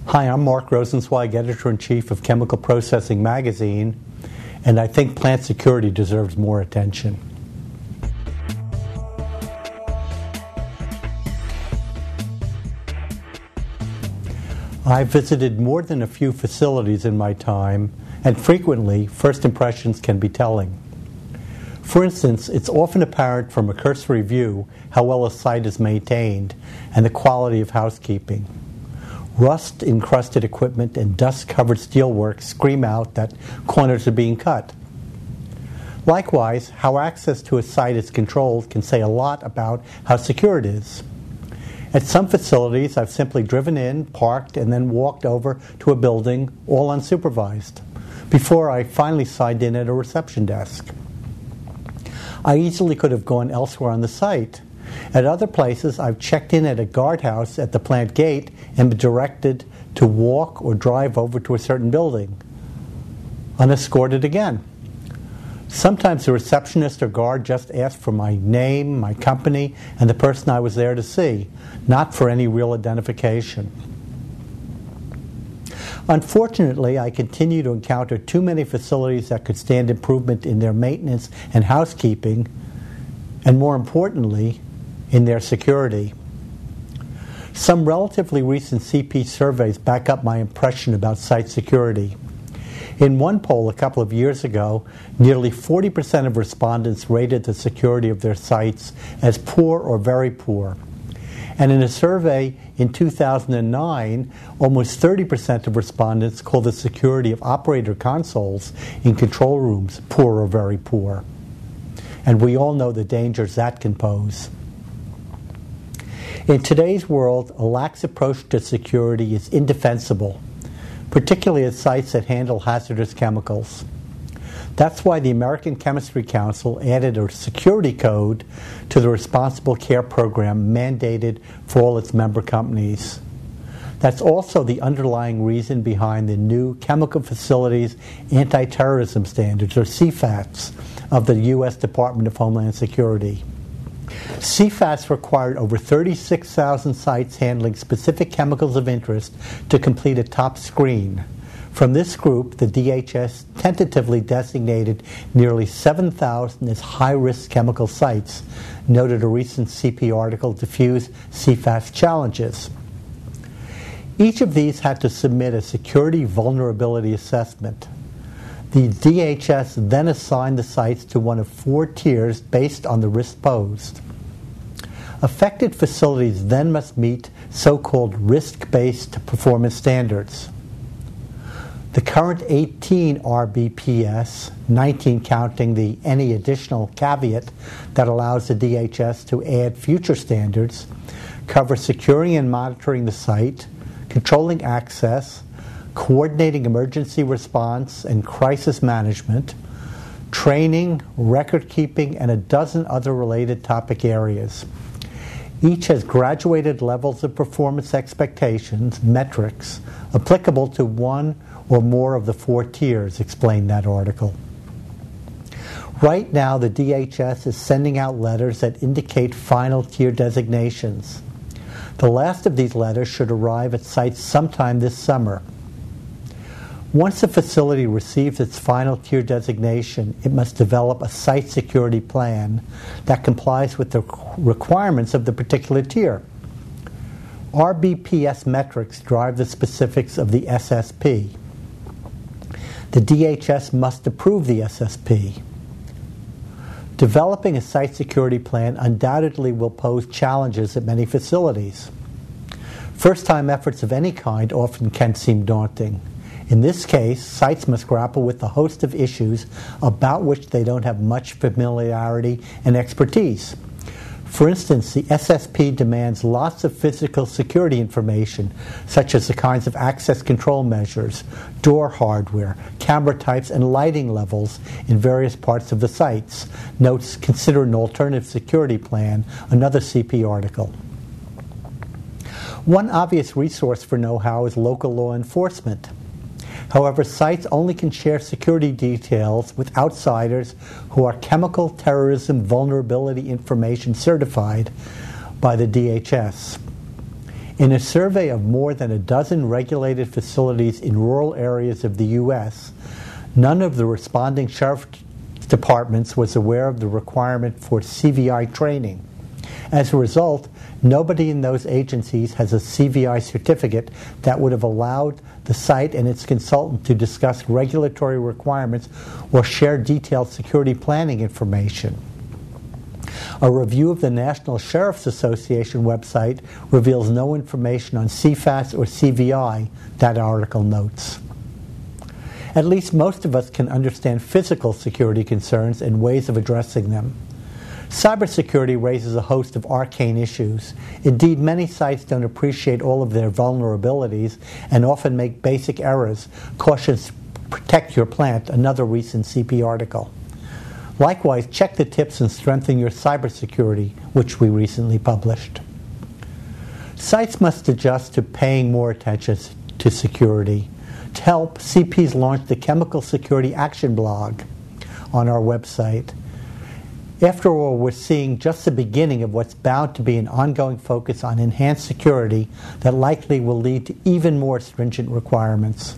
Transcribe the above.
Hi, I'm Mark Rosenzweig, Editor-in-Chief of Chemical Processing Magazine, and I think plant security deserves more attention. I've visited more than a few facilities in my time, and frequently, first impressions can be telling. For instance, it's often apparent from a cursory view how well a site is maintained and the quality of housekeeping. Rust-encrusted equipment and dust-covered steelwork scream out that corners are being cut. Likewise, how access to a site is controlled can say a lot about how secure it is. At some facilities, I've simply driven in, parked, and then walked over to a building, all unsupervised, before I finally signed in at a reception desk. I easily could have gone elsewhere on the site. At other places, I've checked in at a guardhouse at the plant gate and been directed to walk or drive over to a certain building, unescorted again. Sometimes the receptionist or guard just asked for my name, my company, and the person I was there to see, not for any real identification. Unfortunately, I continue to encounter too many facilities that could stand improvement in their maintenance and housekeeping, and more importantly, in their security. Some relatively recent CP surveys back up my impression about site security. In one poll a couple of years ago, nearly 40% of respondents rated the security of their sites as poor or very poor. And in a survey in 2009, almost 30% of respondents called the security of operator consoles in control rooms poor or very poor. And we all know the dangers that can pose. In today's world, a lax approach to security is indefensible, particularly at sites that handle hazardous chemicals. That's why the American Chemistry Council added a security code to the Responsible Care Program mandated for all its member companies. That's also the underlying reason behind the new Chemical Facilities Anti-Terrorism Standards, or CFATS, of the U.S. Department of Homeland Security. CFATS required over 36,000 sites handling specific chemicals of interest to complete a top screen. From this group, the DHS tentatively designated nearly 7,000 as high-risk chemical sites, noted a recent CP article, Diffuse CFATS Challenges. Each of these had to submit a security vulnerability assessment. The DHS then assigned the sites to one of 4 tiers based on the risk posed. Affected facilities then must meet so-called risk-based performance standards. The current 18 RBPS, 19 counting the any additional caveat that allows the DHS to add future standards, cover securing and monitoring the site, controlling access, coordinating emergency response and crisis management, training, record keeping, and a dozen other related topic areas. Each has graduated levels of performance expectations, metrics, applicable to one or more of the 4 tiers, explained that article. Right now, the DHS is sending out letters that indicate final tier designations. The last of these letters should arrive at sites sometime this summer. Once a facility receives its final tier designation, it must develop a site security plan that complies with the requirements of the particular tier. RBPS metrics drive the specifics of the SSP. The DHS must approve the SSP. Developing a site security plan undoubtedly will pose challenges at many facilities. First-time efforts of any kind often can seem daunting. In this case, sites must grapple with a host of issues about which they don't have much familiarity and expertise. For instance, the SSP demands lots of physical security information, such as the kinds of access control measures, door hardware, camera types, and lighting levels in various parts of the sites. Notes, consider an alternative security plan, another CP article. One obvious resource for know-how is local law enforcement. However, sites only can share security details with outsiders who are chemical terrorism vulnerability information certified by the DHS. In a survey of more than a dozen regulated facilities in rural areas of the U.S., none of the responding sheriff departments was aware of the requirement for CVI training. As a result, nobody in those agencies has a CVI certificate that would have allowed the site and its consultant to discuss regulatory requirements or share detailed security planning information. A review of the National Sheriff's Association website reveals no information on CFAS or CVI, that article notes. At least most of us can understand physical security concerns and ways of addressing them. Cybersecurity raises a host of arcane issues. Indeed, many sites don't appreciate all of their vulnerabilities and often make basic errors. Cautions protect your plant, another recent CP article. Likewise, check the tips and strengthen your cybersecurity, which we recently published. Sites must adjust to paying more attention to security. To help, CP's launched the Chemical Security Action blog on our website. After all, we're seeing just the beginning of what's bound to be an ongoing focus on enhanced security that likely will lead to even more stringent requirements.